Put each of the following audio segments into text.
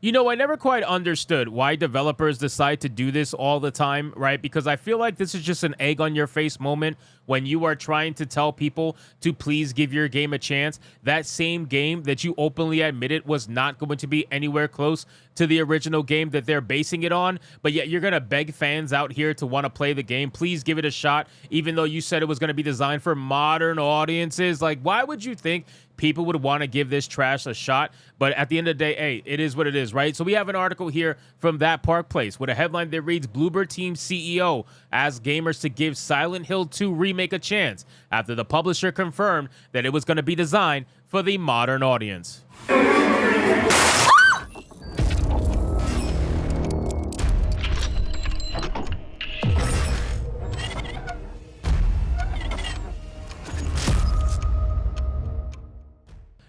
You know, I never quite understood why developers decide to do this all the time, right? Because I feel like this is just an egg on your face moment when you are trying to tell people to please give your game a chance. That same game that you openly admitted was not going to be anywhere close to the original game that they're basing it on, but yet you're going to beg fans out here to want to play the game. Please give it a shot, even though you said it was going to be designed for modern audiences. Like, why would you think people would want to give this trash a shot? But at the end of the day, hey, it is what it is, right? So we have an article here from That Park Place with a headline that reads, Bloober Team CEO asks gamers to give Silent Hill 2 remake a chance after the publisher confirmed that it was going to be designed for the modern audience.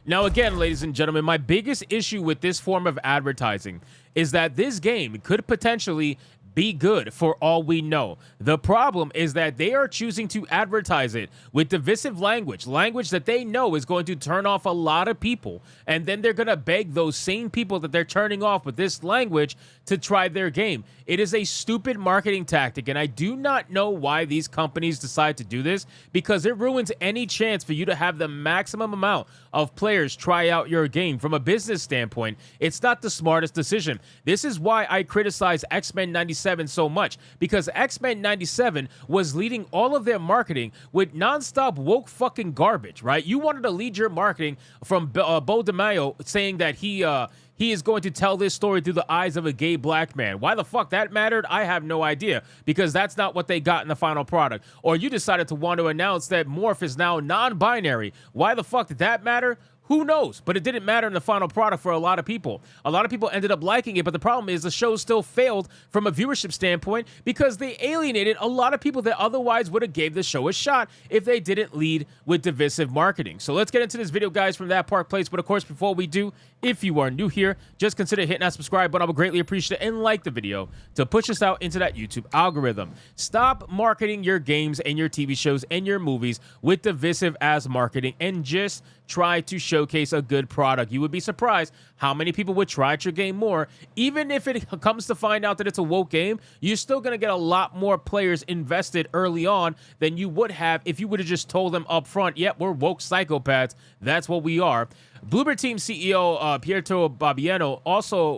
Now, again, ladies and gentlemen, my biggest issue with this form of advertising is that this game could potentially be good for all we know. The problem is that they are choosing to advertise it with divisive language that they know is going to turn off a lot of people. And then they're going to beg those same people that they're turning off with this language to try their game. It is a stupid marketing tactic, and I do not know why these companies decide to do this, because it ruins any chance for you to have the maximum amount of players try out your game. From a business standpoint, it's not the smartest decision. This is why I criticize X-Men 97 so much, because X-Men 97 was leading all of their marketing with nonstop woke fucking garbage, right? You wanted to lead your marketing from Bo DeMaio saying that he is going to tell this story through the eyes of a gay black man. Why the fuck that mattered? I have no idea, because that's not what they got in the final product. Or you decided to want to announce that Morph is now non-binary. Why the fuck did that matter? Who knows? But it didn't matter in the final product for a lot of people. A lot of people ended up liking it, but the problem is the show still failed from a viewership standpoint because they alienated a lot of people that otherwise would have gave the show a shot if they didn't lead with divisive marketing. So let's get into this video, guys, from That Park Place. But of course, before we do, if you are new here, just consider hitting that subscribe button. I would greatly appreciate it, and like the video to push us out into that YouTube algorithm. Stop marketing your games and your TV shows and your movies with divisive ass marketing and just try to showcase a good product. You would be surprised how many people would try out your game more. Even if it comes to find out that it's a woke game, you're still going to get a lot more players invested early on than you would have if you would have just told them up front, yep, we're woke psychopaths. That's what we are. Bloober Team CEO Pietro Barbiano,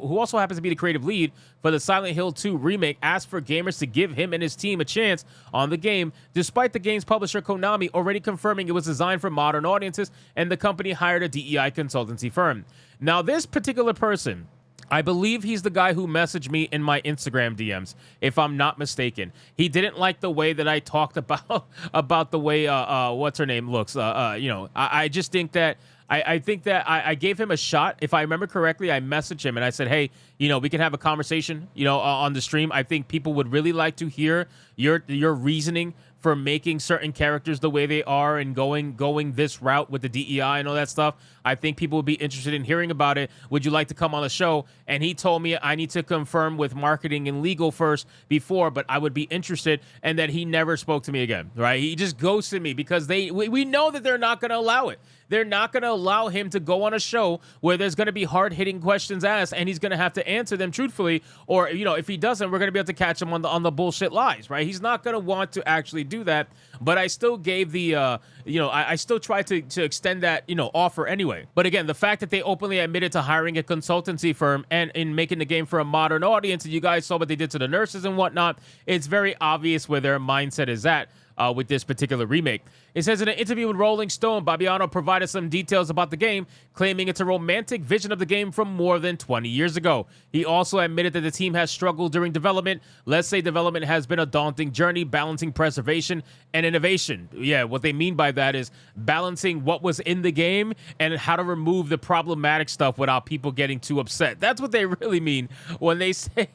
who also happens to be the creative lead for the Silent Hill 2 remake, asked for gamers to give him and his team a chance on the game, despite the game's publisher Konami already confirming it was designed for modern audiences, and the company hired a DEI consultancy firm. Now, this particular person, I believe he's the guy who messaged me in my Instagram DMs, if I'm not mistaken. He didn't like the way that I talked about the way what's her name looks. I just think that I think that I gave him a shot. If I remember correctly, I messaged him and I said, hey, we can have a conversation, on the stream. I think people would really like to hear your reasoning for making certain characters the way they are and going this route with the DEI and all that stuff. I think people would be interested in hearing about it. Would you like to come on the show? And he told me I need to confirm with marketing and legal first but I would be interested. And then he never spoke to me again, right? He just ghosted me because we know that they're not going to allow it. They're not going to allow him to go on a show where there's going to be hard-hitting questions asked and he's going to have to answer them truthfully. Or, if he doesn't, we're going to be able to catch him on the bullshit lies, right? He's not going to want to actually do that. But I still gave the, I still tried to extend that, offer anyway. But again, the fact that they openly admitted to hiring a consultancy firm and in making the game for a modern audience, and you guys saw what they did to the nurses and whatnot, it's very obvious where their mindset is at. With this particular remake. It says in an interview with Rolling Stone, Barbiano provided some details about the game, claiming it's a romantic vision of the game from more than 20 years ago. He also admitted that the team has struggled during development. Let's say development has been a daunting journey, balancing preservation and innovation. Yeah, what they mean by that is balancing what was in the game and how to remove the problematic stuff without people getting too upset. That's what they really mean when they say...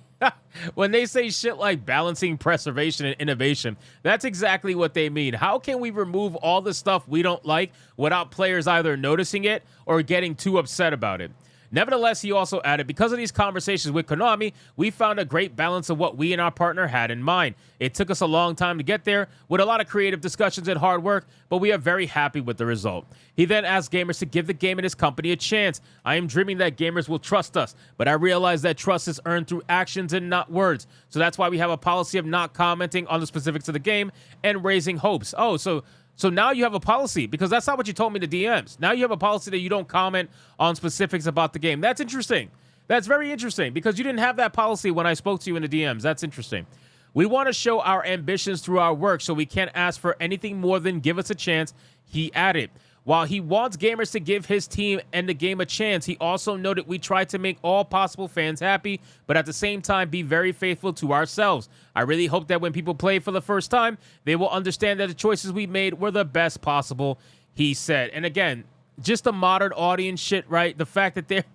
when they say shit like balancing preservation and innovation. That's exactly what they mean. How can we remove all the stuff we don't like without players either noticing it or getting too upset about it? Nevertheless, he also added, because of these conversations with Konami, we found a great balance of what we and our partner had in mind. It took us a long time to get there, with a lot of creative discussions and hard work, but we are very happy with the result. He then asked gamers to give the game and his company a chance. I am dreaming that gamers will trust us, but I realize that trust is earned through actions and not words. So that's why we have a policy of not commenting on the specifics of the game and raising hopes. Oh, so now you have a policy, because that's not what you told me to DMs. Now you have a policy that you don't comment on specifics about the game. That's interesting. That's very interesting, because you didn't have that policy when I spoke to you in the DMs. That's interesting. We want to show our ambitions through our work, so we can't ask for anything more than give us a chance, he added. While he wants gamers to give his team and the game a chance, he also noted we try to make all possible fans happy, but at the same time be very faithful to ourselves. I really hope that when people play for the first time, they will understand that the choices we made were the best possible, he said. And again, just the modern audience shit, right? The fact that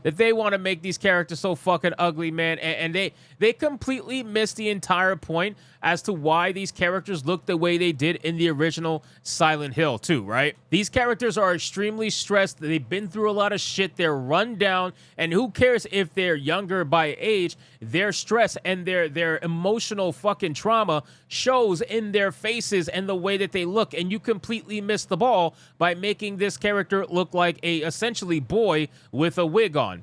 they want to make these characters so fucking ugly, man, and they completely missed the entire point as to why these characters look the way they did in the original Silent Hill 2, right? These characters are extremely stressed. They've been through a lot of shit. They're run down, and who cares if they're younger by age? Their stress and their emotional fucking trauma shows in their faces and the way that they look, and you completely missed the ball by making this character look like a essentially boy with a wig on.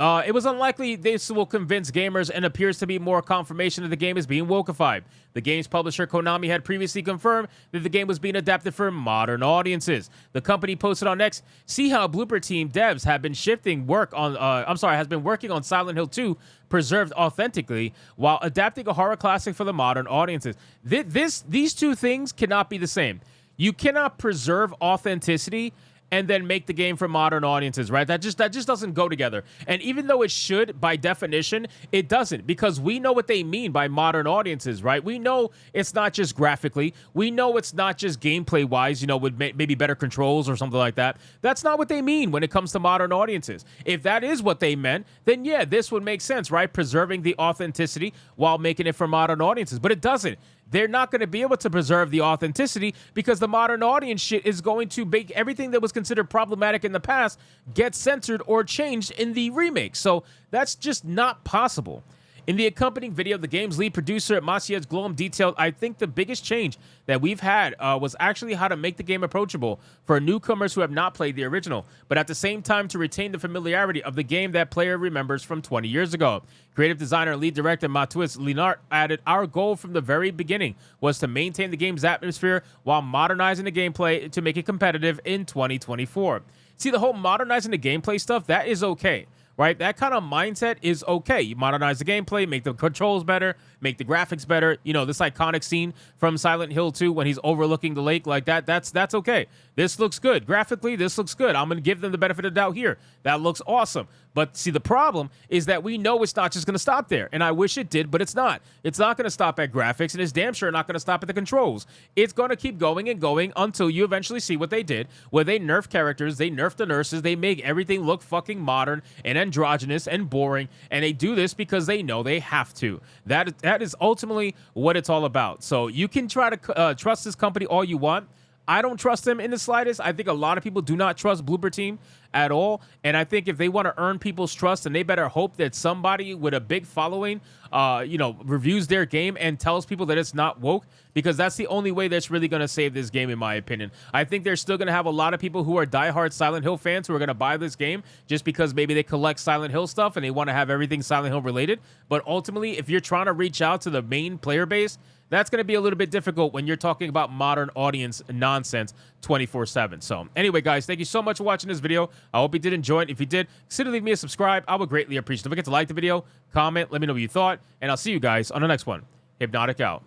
It was unlikely this will convince gamers and appears to be more confirmation that the game is being wokeified. The game's publisher Konami had previously confirmed that the game was being adapted for modern audiences. The company posted on X, see how Blooper Team devs have been has been working on Silent Hill 2 preserved authentically while adapting a horror classic for the modern audiences. These two things cannot be the same. You cannot preserve authenticity and then make the game for modern audiences, right? That just doesn't go together. And even though it should, by definition, it doesn't, because we know what they mean by modern audiences, right? We know it's not just graphically. We know it's not just gameplay-wise, with maybe better controls or something like that. That's not what they mean when it comes to modern audiences. If that is what they meant, then yeah, this would make sense, right? Preserving the authenticity while making it for modern audiences. But it doesn't. They're not going to be able to preserve the authenticity because the modern audience shit is going to make everything that was considered problematic in the past get censored or changed in the remake. So that's just not possible. In the accompanying video, the game's lead producer, Maciej Glom, detailed, I think the biggest change that we've had was actually how to make the game approachable for newcomers who have not played the original, but at the same time to retain the familiarity of the game that player remembers from 20 years ago. Creative designer and lead director Matwis Linart added, our goal from the very beginning was to maintain the game's atmosphere while modernizing the gameplay to make it competitive in 2024. See, the whole modernizing the gameplay stuff, that is okay. Right? That kind of mindset is okay. You modernize the gameplay, make the controls better, make the graphics better. This iconic scene from Silent Hill 2 when he's overlooking the lake like that, that's okay. This looks good. Graphically, this looks good. I'm going to give them the benefit of the doubt here. That looks awesome. But see, the problem is that we know it's not just going to stop there. And I wish it did, but it's not. It's not going to stop at graphics, and it's damn sure not going to stop at the controls. It's going to keep going and going until you eventually see what they did, where they nerf characters, they nerf the nurses, they make everything look fucking modern and androgynous and boring, and they do this because they know they have to. That is ultimately what it's all about. So you can try to trust this company all you want. I don't trust them in the slightest. I think a lot of people do not trust Blooper Team at all. And I think if they want to earn people's trust, then they better hope that somebody with a big following, reviews their game and tells people that it's not woke, because that's the only way that's really going to save this game, in my opinion. I think they're still going to have a lot of people who are diehard Silent Hill fans who are going to buy this game just because maybe they collect Silent Hill stuff and they want to have everything Silent Hill related. But ultimately, if you're trying to reach out to the main player base, that's going to be a little bit difficult when you're talking about modern audience nonsense 24/7. So anyway, guys, thank you so much for watching this video. I hope you did enjoy it. If you did, consider leaving me a subscribe. I would greatly appreciate it. Don't forget to like the video, comment, let me know what you thought, and I'll see you guys on the next one. Hypnotic out.